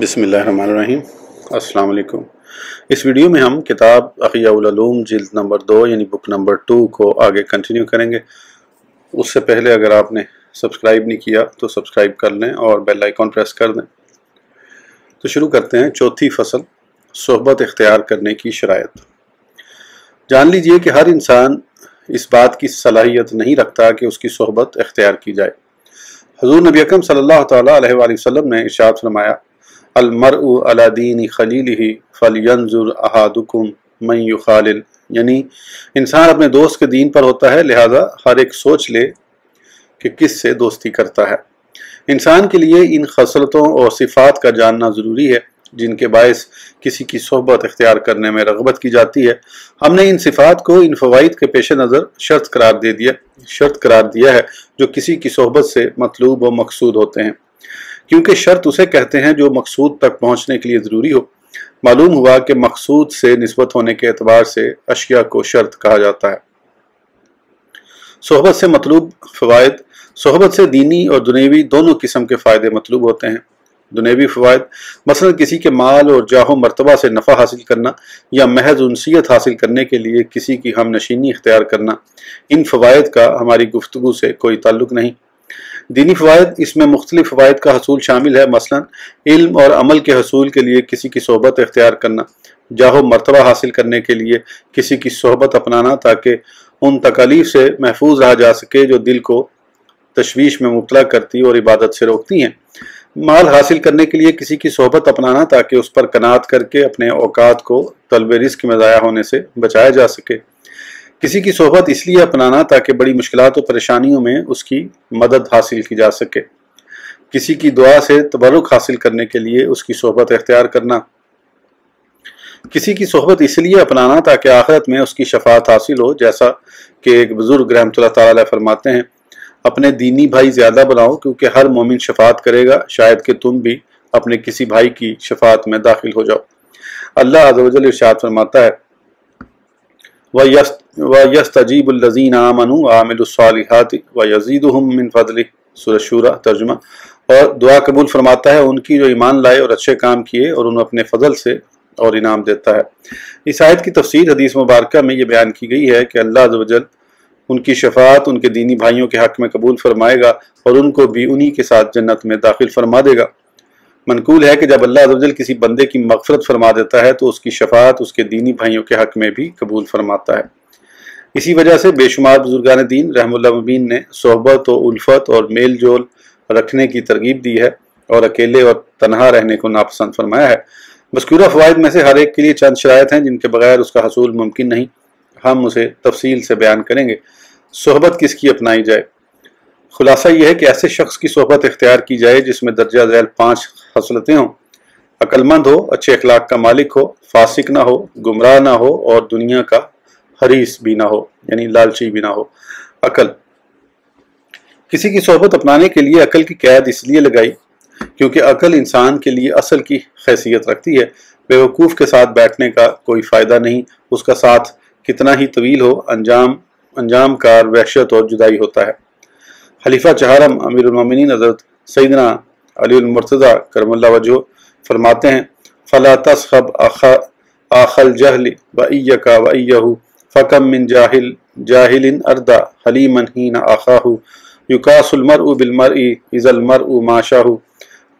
بسم اللہ الرحمن الرحیم۔ السلام علیکم۔ اس ویڈیو میں ہم کتاب احیاء العلوم جلد نمبر 2 یعنی بک نمبر 2 کو آگے کنٹینیو کریں گے۔ اس سے پہلے اگر آپ نے سبسکرائب نہیں کیا تو سبسکرائب کر لیں اور بیل آئیکن پریس کر دیں۔ تو شروع کرتے ہیں۔ چوتھی فصل، صحبت اختیار کرنے کی شرائط۔ جان لیجئے کہ ہر انسان اس بات کی صلاحیت نہیں رکھتا کہ اس کی صحبت اختیار کی جائے۔ حضور نبی اکرم صلی اللہ تعالیٰ علیہ وآلہ وسلم نے ارشاد فرمایا، المرء علی دین خلیلہ فلینظر احدکم من یخالل، یعنی انسان اپنے دوست کے دین پر ہوتا ہے، لہذا ہر ایک سوچ لے کہ کس سے دوستی کرتا ہے۔ انسان کے لیے ان خصلتوں اور صفات کا جاننا ضروری ہے جن کے باعث کسی کی صحبت اختیار کرنے میں رغبت کی جاتی ہے۔ ہم نے ان صفات کو ان فوائد کے پیش نظر شرط قرار دیا ہے جو کسی کی صحبت سے مطلوب و مقصود ہوتے ہیں، کیونکہ شرط اسے کہتے ہیں جو مقصود تک پہنچنے کے لیے ضروری ہو۔ معلوم ہوا کہ مقصود سے نسبت ہونے کے اعتبار سے اشیاء کو شرط کہا جاتا ہے۔ صحبت سے مطلوب فوائد۔ صحبت سے دینی اور دنیوی دونوں قسم کے فائدے مطلوب ہوتے ہیں۔ دنیوی فوائد مثلا کسی کے مال اور جاہ و مرتبہ سے نفع حاصل کرنا یا محض انسیت حاصل کرنے کے لیے کسی کی ہم نشینی اختیار کرنا، ان فوائد کا ہماری گفتگو سے کوئی تعلق نہیں۔ دینی فوائد، اس میں مختلف فوائد کا حصول شامل ہے، مثلا علم اور عمل کے حصول کے لیے کسی کی صحبت اختیار کرنا، جاہ و مرتبہ حاصل کرنے کے لیے کسی کی صحبت اپنانا تاکہ ان تکالیف سے محفوظ رہا جا سکے جو دل کو تشویش میں مبتلا کرتی اور عبادت سے روکتی ہیں، مال حاصل کرنے کے لیے کسی کی صحبت اپنانا تاکہ اس پر قناعت کر کے اپنے اوقات کو طلب رزق میں ضائع ہونے سے بچایا جا سکے، کسی کی صحبت اس لیے اپنانا تاکہ بڑی مشکلات و پریشانیوں میں اس کی مدد حاصل کی جا سکے، کسی کی دعا سے تبرک حاصل کرنے کے لیے اس کی صحبت اختیار کرنا، کسی کی صحبت اس لیے اپنانا تاکہ آخرت میں اس کی شفاعت حاصل ہو، جیسا کہ ایک بزرگ رحمۃ اللہ تعالی علیہ فرماتے ہیں، اپنے دینی بھائی زیادہ بناؤ کیونکہ ہر مومن شفاعت کرے گا، شاید کہ تم بھی اپنے کسی بھائی کی شفاعت میں داخل ہو جاؤ۔ اللہ عز و جل ارشاد فرماتا ہے، وَيَسْتَجِيبُ الَّذِينَ آمَنُوا وَعَمِلُوا الصَّالِحَاتِ وَيَزِيدُهُم مِّن فَضْلِهِ، سورہ شورى ترجمہ، اور دعا قبول فرماتا ہے ان کی جو ایمان لائے اور اچھے کام کیے اور انہیں اپنے فضل سے اور انعام دیتا ہے۔ اس آیت کی تفسیر حدیث مبارکہ میں یہ بیان کی گئی ہے کہ اللہ عز و جل ان کی شفاعت ان کے دینی بھائیوں کے حق میں قبول فرمائے گا اور ان کو بھی انہی کے ساتھ جنت میں داخل فرما دے گا۔ منقول ہے کہ جب اللہ عز و جل کسی بندے کی مغفرت فرما دیتا ہے تو اس کی شفاعت اس کے دینی بھائیوں کے حق میں بھی قبول فرماتا ہے۔ اسی وجہ سے بے شمار بزرگان دین رحم اللہ مبین نے صحبت و الفت اور میل جول رکھنے کی ترغیب دی ہے اور اکیلے اور تنہا رہنے کو ناپسند فرمایا ہے۔ مذکورہ فوائد میں سے ہر ایک کے لیے چند شرائط ہیں جن کے بغیر اس کا حصول ممکن نہیں، ہم اسے تفصیل سے بیان کریں گے۔ صحبت کس کی اپنائی جائے؟ خلاصہ یہ ہے کہ ایسے شخص کی صحبت اختیار کی جائے جس میں درجہ ذیل 5 خصلتیں ہوں، عقل مند ہو، اچھے اخلاق کا مالک ہو، فاسق نہ ہو، گمراہ نہ ہو اور دنیا کا حریص بھی نہ ہو، یعنی لالچی بھی نہ ہو۔ عقل، کسی کی صحبت اپنانے کے لیے عقل کی قید اس لیے لگائی کیونکہ عقل انسان کے لیے اصل کی حیثیت رکھتی ہے۔ بے وقوف کے ساتھ بیٹھنے کا کوئی فائدہ نہیں، اس کا ساتھ کتنا ہی طویل ہو، انجام کار وحشت اور جدائی ہوتا ہے۔ خلیفہ چہارم امیر المومنین حضرت سیدنا علی المرتضی کرم اللہ وجہہ فرماتے ہیں، فلا تصحب آخ الجہل وإیک وإیہ فکم من جاہل اردى حلیما حین آخاہ یکاس المرء بالمرء اذا المرء ماشاہ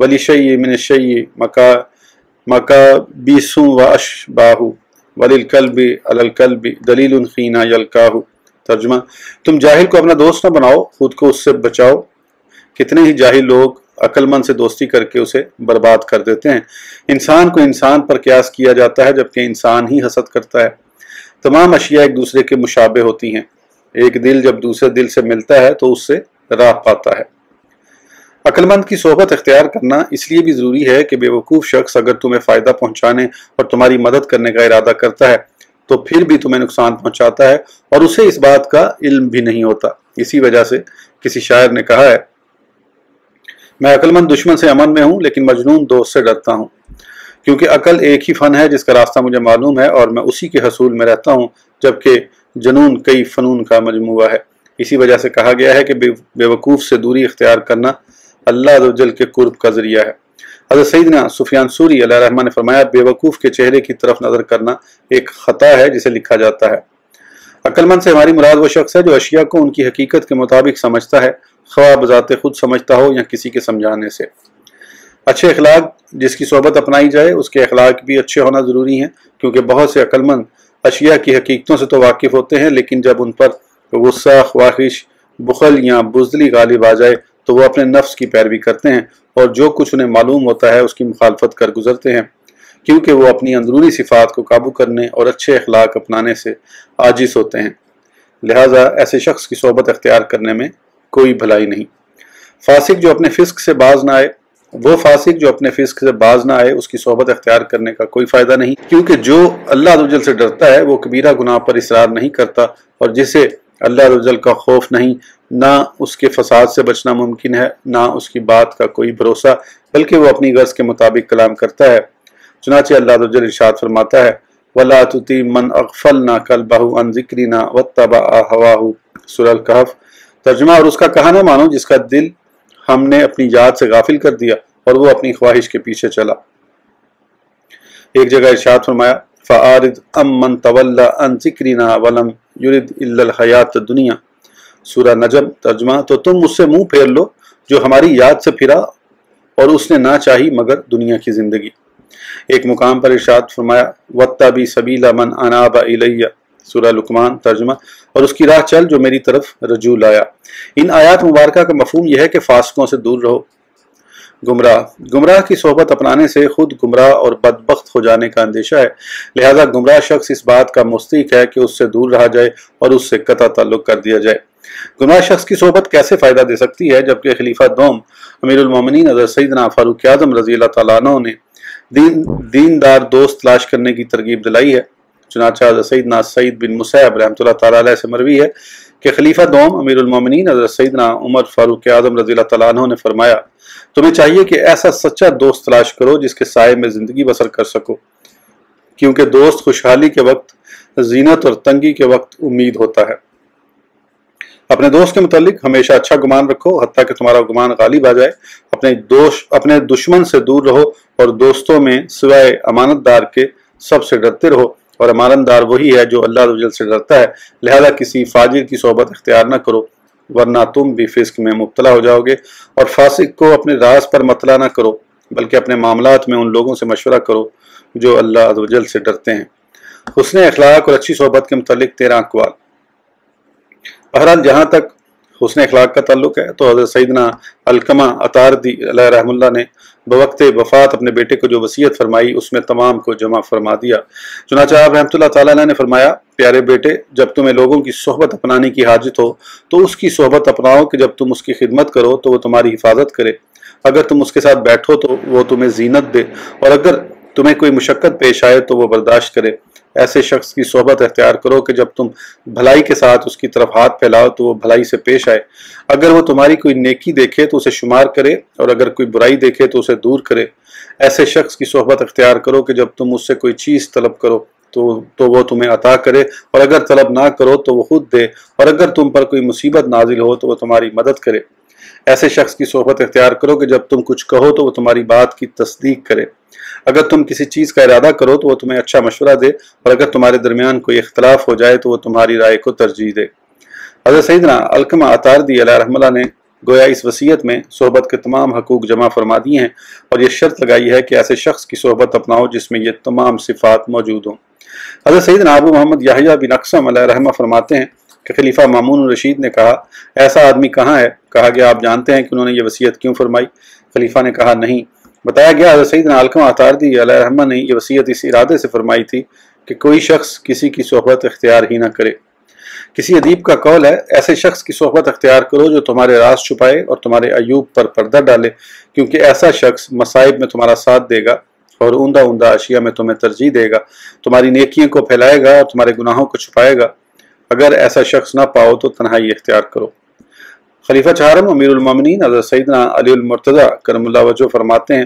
ولشیء من الشیء مکابیس واشباہ وللکلب علی الکلب دلیل حین یلقاہ۔ ترجمہ، تم جاہل کو اپنا دوست نہ بناؤ، خود کو اس سے بچاؤ۔ کتنے ہی جاہل لوگ عقل مند سے دوستی کر کے اسے برباد کر دیتے ہیں۔ انسان کو انسان پر قیاس کیا جاتا ہے جبکہ انسان ہی حسد کرتا ہے۔ تمام اشیاء ایک دوسرے کے مشابہ ہوتی ہیں۔ ایک دل جب دوسرے دل سے ملتا ہے تو اس سے راہ پاتا ہے۔ عقل مند کی صحبت اختیار کرنا اس لیے بھی ضروری ہے کہ بے وقوف شخص اگر تمہیں فائدہ پہنچانے اور تمہاری مدد کرنے کا ارادہ کرتا ہے تو پھر بھی تمہیں نقصان پہنچاتا ہے اور اسے اس بات کا علم بھی نہیں ہوتا۔ اسی وجہ سے کسی شاعر نے کہا ہے، میں عقل مند دشمن سے امن میں ہوں لیکن مجنون دوست سے ڈرتا ہوں، کیونکہ عقل ایک ہی فن ہے جس کا راستہ مجھے معلوم ہے اور میں اسی کے حصول میں رہتا ہوں، جبکہ جنون کئی فنون کا مجموعہ ہے۔ اسی وجہ سے کہا گیا ہے کہ بے وقوف سے دوری اختیار کرنا اللہ عز و جل کے قرب کا ذریعہ ہے۔ حضرت سیدنا سفیان ثوری علیہ رحمہ نے فرمایا بیوقوف کے چہرے کی طرف نظر کرنا ایک خطا ہے جسے لکھا جاتا ہے۔ عقل مند سے ہماری مراد وہ شخص ہے جو اشیاء کو ان کی حقیقت کے مطابق سمجھتا ہے، خواہ بذات خود سمجھتا ہو یا کسی کے سمجھانے سے۔ اچھے اخلاق جس کی صحبت اپنائی جائے اس کے اخلاق بھی اچھے ہونا ضروری ہیں، کیونکہ بہت سے عقل مند اشیاء کی حقیقتوں سے تو واقف ہوتے ہیں، لیکن جب ان پر غصہ، خواہش، بخل یا بزدلی غالب آ جائے تو وہ اپنے نفس کی پیروی کرتے ہیں اور جو کچھ انہیں معلوم ہوتا ہے اس کی مخالفت کر گزرتے ہیں، کیونکہ وہ اپنی اندرونی صفات کو قابو کرنے اور اچھے اخلاق اپنانے سے عاجز ہوتے ہیں۔ لہٰذا ایسے شخص کی صحبت اختیار کرنے میں کوئی بھلائی نہیں۔ فاسق جو اپنے فسق سے باز نہ آئے اس کی صحبت اختیار کرنے کا کوئی فائدہ نہیں، کیونکہ جو اللہ عز و جل سے ڈرتا ہے وہ کبیرہ گناہ پر اصرار نہیں کرتا، اور جسے اللہ عز و جل کا خوف نہیں، نہ اس کے فساد سے بچنا ممکن ہے، نہ اس کی بات کا کوئی بھروسہ، بلکہ وہ اپنی غرض کے مطابق کلام کرتا ہے۔ چنانچہ اللہ عز و جل ارشاد فرماتا ہے وَلَا تُطِعْ مَنْ أَغْفَلْنَا قَلْبَهُ عَنْ ذِكْرِنَا وَاتَّبَعَ هَوَاهُ سورہ الکہف۔ ترجمہ، اور اس کا کہا نہ مانو جس کا دل ہم نے اپنی یاد سے غافل کر دیا اور وہ اپنی خواہش کے پیچھے چلا۔ ایک جگہ ارشاد فرمایا فَأَعْرِضْ عَمَّنْ تَوَلَّىٰ عَنْ ذِكْرِنَا وَلَمْ يُرِدْ إِلَّا الْحَيَاةَ الدُّنْيَا سورہ نجم۔ ترجمہ، تو تم مجھ سے منہ پھیر لو جو ہماری یاد سے پھرا اور اس نے نہ چاہی مگر دنیا کی زندگی۔ ایک مقام پر ارشاد فرمایا وَاتَّبِعْ سَبِيلَ مَنْ أَنَابَ إِلَيَّ سورہ لقمان۔ ترجمہ، اور اس کی راہ چل جو میری طرف رجوع لایا۔ ان آیات مبارکہ کا مفہوم یہ ہے کہ فاسقوں سے دور رہو۔ گمراہ کی صحبت اپنانے سے خود گمراہ اور بدبخت ہو جانے کا اندیشہ ہے، لہذا گمراہ شخص اس بات کا مستحق ہے کہ اس سے دور رہا جائے اور اس سے قطع تعلق کر دیا جائے۔ گمراہ شخص کی صحبت کیسے فائدہ دے سکتی ہے، جبکہ خلیفہ دوم امیر المومنین حضرت سیدنا فاروق اعظم رضی اللہ تعالیٰ عنہ نے دیندار دوست تلاش کرنے کی ترغیب دلائی ہے۔ چنانچہ حضرت سیدنا سعید بن مسیب رحمۃ اللہ تعالیٰ علیہ سے مروی ہے کہ خلیفہ دوم امیر المومنین حضرت سیدنا عمر فاروق اعظم رضی اللہ تعالیٰ عنہ نے فرمایا تمہیں چاہیے کہ ایسا سچا دوست تلاش کرو جس کے سائے میں زندگی بسر کر سکو، کیونکہ دوست خوشحالی کے وقت، زینت اور تنگی کے وقت امید ہوتا ہے۔ اپنے دوست کے متعلق ہمیشہ اچھا گمان رکھو، حتیٰ کہ تمہارا گمان غالب آ جائے۔ اپنے دشمن سے دور رہو اور دوستوں میں سوائے امانت دار کے سب سے ڈرتے رہو، اور امانت دار وہی ہے جو اللہ عز و جل سے ڈرتا ہے۔ لہذا کسی فاجر کی صحبت اختیار نہ کرو، ورنہ تم بھی فسق میں مبتلا ہو جاؤ گے۔ اور فاسق کو اپنے راز پر مطلع نہ کرو، بلکہ اپنے معاملات میں ان لوگوں سے مشورہ کرو جو اللہ عز و جل سے ڈرتے ہیں۔ حسن اخلاق اور اچھی صحبت کے متعلق 13 اقوال۔ بہرحال جہاں تک حسن اخلاق کا تعلق ہے تو حضرت سیدنا علقمہ عطاردی علیہ رحم اللہ نے بوقت وفات اپنے بیٹے کو جو وصیت فرمائی اس میں تمام کو جمع فرما دیا۔ چنانچہ آپ رحمۃ اللہ تعالیٰ نے فرمایا پیارے بیٹے، جب تمہیں لوگوں کی صحبت اپنانے کی حاجت ہو تو اس کی صحبت اپناؤ کہ جب تم اس کی خدمت کرو تو وہ تمہاری حفاظت کرے، اگر تم اس کے ساتھ بیٹھو تو وہ تمہیں زینت دے، اور اگر تمہیں کوئی مشقت پیش آئے تو وہ برداشت کرے۔ ایسے شخص کی صحبت اختیار کرو کہ جب تم بھلائی کے ساتھ اس کی طرف ہاتھ پھیلاؤ تو وہ بھلائی سے پیش آئے، اگر وہ تمہاری کوئی نیکی دیکھے تو اسے شمار کرے، اور اگر کوئی برائی دیکھے تو اسے دور کرے۔ ایسے شخص کی صحبت اختیار کرو کہ جب تم اس سے کوئی چیز طلب کرو تو وہ تمہیں عطا کرے، اور اگر طلب نہ کرو تو وہ خود دے، اور اگر تم پر کوئی مصیبت نازل ہو تو وہ تمہاری مدد کرے۔ ایسے شخص کی صحبت اختیار کرو کہ جب تم کچھ کہو تو وہ تمہاری بات کی تصدیق کرے، اگر تم کسی چیز کا ارادہ کرو تو وہ تمہیں اچھا مشورہ دے، اور اگر تمہارے درمیان کوئی اختلاف ہو جائے تو وہ تمہاری رائے کو ترجیح دے۔ حضرت سیدنا علقمہ عطاردی علیہ رحمہ اللہ نے گویا اس وصیت میں صحبت کے تمام حقوق جمع فرما دیے ہیں، اور یہ شرط لگائی ہے کہ ایسے شخص کی صحبت اپناؤ جس میں یہ تمام صفات موجود ہوں۔ حضرت سیدنا ابو محمد یحییٰ بن اقسم علیہ رحمہ فرماتے ہیں کہ خلیفہ مامون الرشید نے کہا ایسا آدمی کہاں ہے؟ کہا گیا آپ جانتے ہیں کہ انہوں نے یہ وصیت کیوں فرمائی؟ خلیفہ نے کہا نہیں۔ بتایا گیا حضرت سیدنا علقمہ عطاردی علیہ رحمہ نے یہ وصیت اس ارادے سے فرمائی تھی کہ کوئی شخص کسی کی صحبت اختیار ہی نہ کرے۔ کسی ادیب کا قول ہے ایسے شخص کی صحبت اختیار کرو جو تمہارے راز چھپائے اور تمہارے عیوب پر پردہ ڈالے، کیونکہ ایسا شخص مصائب میں تمہارا ساتھ دے گا اور عمدہ اشیاء میں تمہیں ترجیح دے گا، تمہاری نیکیوں کو پھیلائے گا اور تمہارے گناہوں کو چھپائے گا۔ اگر ایسا شخص نہ پاؤ تو تنہائی اختیار کرو۔ خلیفہ چہارم امیر المومنین حضرت سیدنا علی المرتضیٰ کرم اللہ وجہہ فرماتے ہیں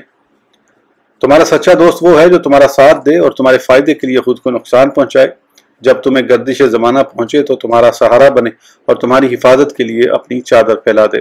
تمہارا سچا دوست وہ ہے جو تمہارا ساتھ دے اور تمہارے فائدے کے لیے خود کو نقصان پہنچائے، جب تمہیں گردش زمانہ پہنچے تو تمہارا سہارا بنے اور تمہاری حفاظت کے لیے اپنی چادر پھیلا دے۔